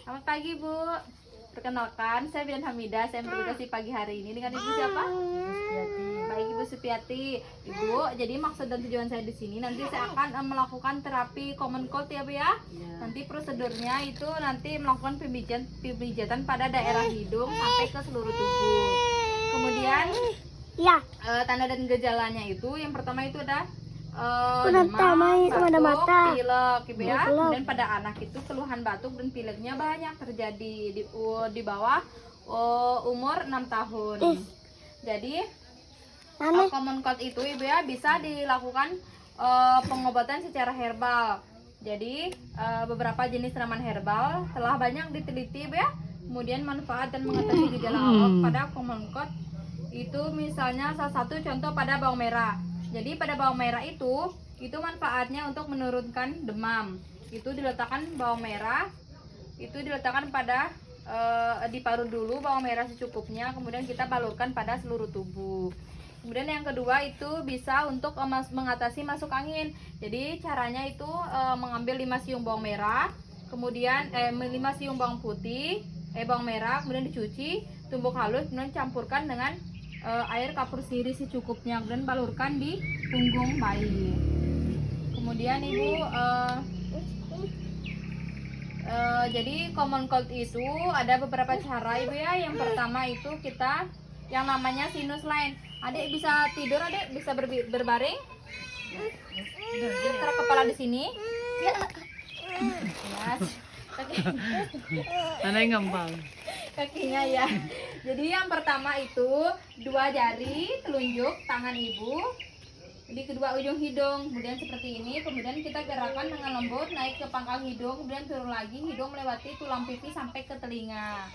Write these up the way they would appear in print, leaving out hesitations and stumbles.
Selamat pagi, Bu. Perkenalkan, saya Bidan Hamida. Saya bertugas di pagi hari ini dengan Ibu siapa? Supiati. Baik, Ibu Supiati. Ibu, jadi maksud dan tujuan saya di sini nanti saya akan melakukan terapi common cold ya, Bu ya. Nanti prosedurnya itu nanti melakukan pemijatan pada daerah hidung sampai ke seluruh tubuh. Kemudian tanda dan gejalanya itu yang pertama itu ada demam, batuk, pilek, gitu ya. Kemudian pada anak itu keluhan batuk dan pileknya banyak terjadi di bawah umur 6 tahun. Jadi common cold itu Ibu ya bisa dilakukan pengobatan secara herbal. Jadi beberapa jenis tanaman herbal telah banyak diteliti Ibu ya. Kemudian manfaat dan mengatasi gejala awal pada common cold itu misalnya salah satu contoh pada bawang merah. Jadi pada bawang merah itu manfaatnya untuk menurunkan demam. Itu diletakkan bawang merah, itu diletakkan pada diparut dulu bawang merah secukupnya, kemudian kita balurkan pada seluruh tubuh. Kemudian yang kedua itu bisa untuk mengatasi masuk angin. Jadi caranya itu mengambil 5 siung bawang merah, kemudian 5 siung bawang putih, bawang merah, kemudian dicuci, tumbuk halus, kemudian campurkan dengan air kapur sirih secukupnya, kemudian balurkan di punggung bayi. Kemudian Ibu jadi common cold itu ada beberapa cara Ibu ya. Yang pertama itu kita yang namanya sinus line. Adik bisa tidur, adik bisa berbaring. Taruh kepala di sini. Ya. Mana yang gampang? Kakinya ya. Jadi yang pertama itu 2 jari telunjuk tangan Ibu di kedua ujung hidung, kemudian seperti ini. Kemudian kita gerakan dengan lembut naik ke pangkal hidung, kemudian turun lagi, hidung melewati tulang pipi sampai ke telinga.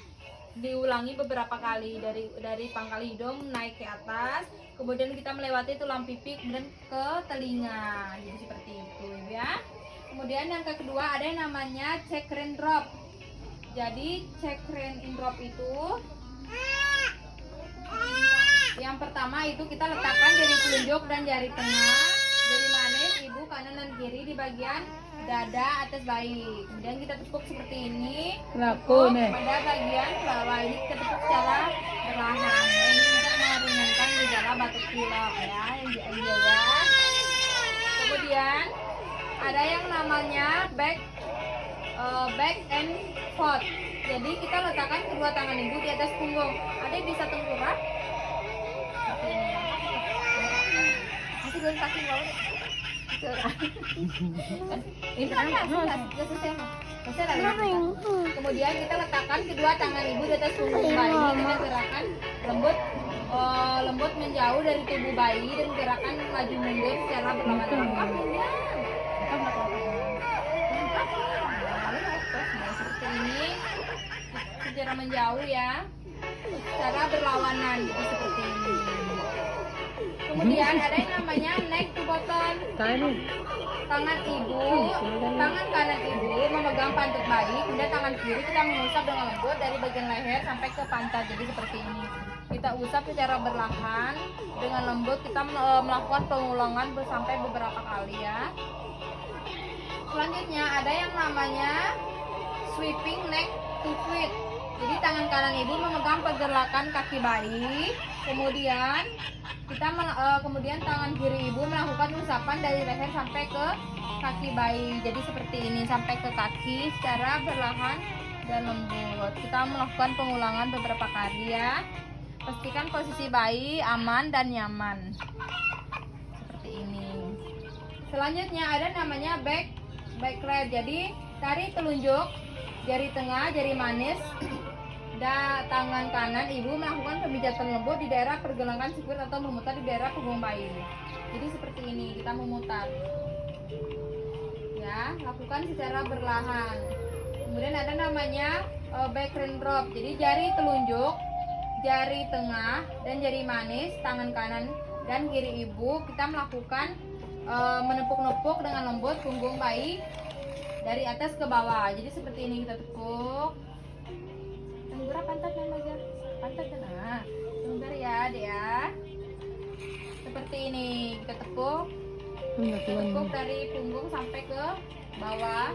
Diulangi beberapa kali dari pangkal hidung naik ke atas, kemudian kita melewati tulang pipi, kemudian ke telinga. Jadi seperti itu ya. Kemudian yang kedua ada yang namanya chakren drop. Jadi chakren drop itu yang pertama itu kita letakkan jari telunjuk dan jari tengah, jari manis Ibu kanan dan kiri di bagian dada atas bayi. Kemudian kita tepuk seperti ini. Tepuk pada bagian bawah ini kita tepuk secara perlahan. Ini untuk meringankan gejala batuk pilek ya, yang ya. Kemudian ada yang namanya back and forth. Jadi kita letakkan kedua tangan Ibu di atas punggung. Adik bisa tengkurap. Seperti ini ya. Masih belum kaki bawah. Itu kan selesai. Kemudian kita letakkan kedua tangan Ibu di atas punggung bayi. Kita gerakan lembut menjauh dari tubuh bayi dan gerakan maju mundur secara berlawanan. Seperti ini secara menjauh ya, secara berlawanan gitu, seperti ini. Kemudian ada yang namanya neck to bottom. Tangan Ibu, tangan kanan Ibu memegang pantat bayi, kemudian tangan kiri kita mengusap dengan lembut dari bagian leher sampai ke pantat. Jadi seperti ini. Kita usap secara berlahan dengan lembut. Kita melakukan pengulangan sampai beberapa kali ya. Selanjutnya ada yang namanya sweeping neck to feet. Jadi tangan kanan Ibu memegang pergerakan kaki bayi, kemudian kemudian tangan kiri Ibu melakukan usapan dari leher sampai ke kaki bayi. Jadi seperti ini sampai ke kaki secara berlahan dan lembut. Kita melakukan pengulangan beberapa kali ya. Pastikan posisi bayi aman dan nyaman. Seperti ini. Selanjutnya ada namanya back leg. Jadi tarik telunjuk, jari tengah, jari manis, dan tangan kanan Ibu melakukan pemijatan lembut di daerah pergelangan sikut atau memutar di daerah punggung bayi. Jadi seperti ini kita memutar. Ya, lakukan secara berlahan. Kemudian ada namanya back drop. Jadi jari telunjuk, jari tengah, dan jari manis, tangan kanan dan kiri Ibu kita melakukan menepuk-nepuk dengan lembut punggung bayi dari atas ke bawah. Jadi seperti ini kita tepuk. Tenggara pantatnya aja. Pantatnya. Nah, sebentar ya, Dek ya. Seperti ini kita tepuk. Tepuk dari punggung sampai ke bawah,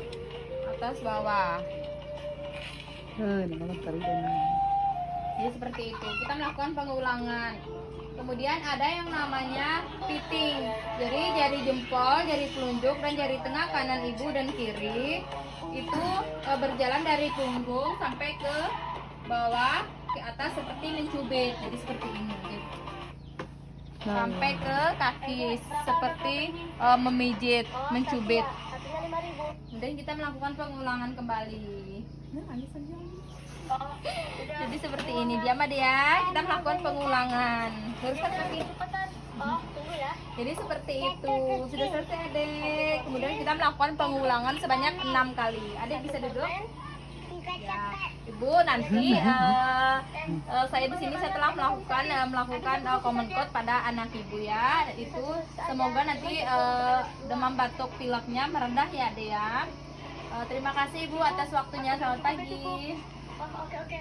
atas bawah. Nama karidan. Jadi seperti itu. Kita melakukan pengulangan. Kemudian ada yang namanya fitting. Jadi jari jempol, jari telunjuk, dan jari tengah kanan ibu dan kiri itu berjalan dari punggung sampai ke bawah ke atas seperti mencubit. Jadi seperti ini. Sampai ke kaki seperti memijit, mencubit. Kemudian kita melakukan pengulangan kembali. Jadi seperti ini dia mah dia. Kita melakukan pengulangan. Luruskan kaki. Jadi seperti itu. Sudah selesai adik. Kemudian kita melakukan pengulangan sebanyak 6 kali. Adik bisa duduk? Ya. Ibu nanti saya di sini setelah melakukan common cold pada anak ibu ya. Itu semoga nanti demam batuk pileknya meredah ya adik ya. Terima kasih ibu atas waktunya. Selamat pagi. Oke.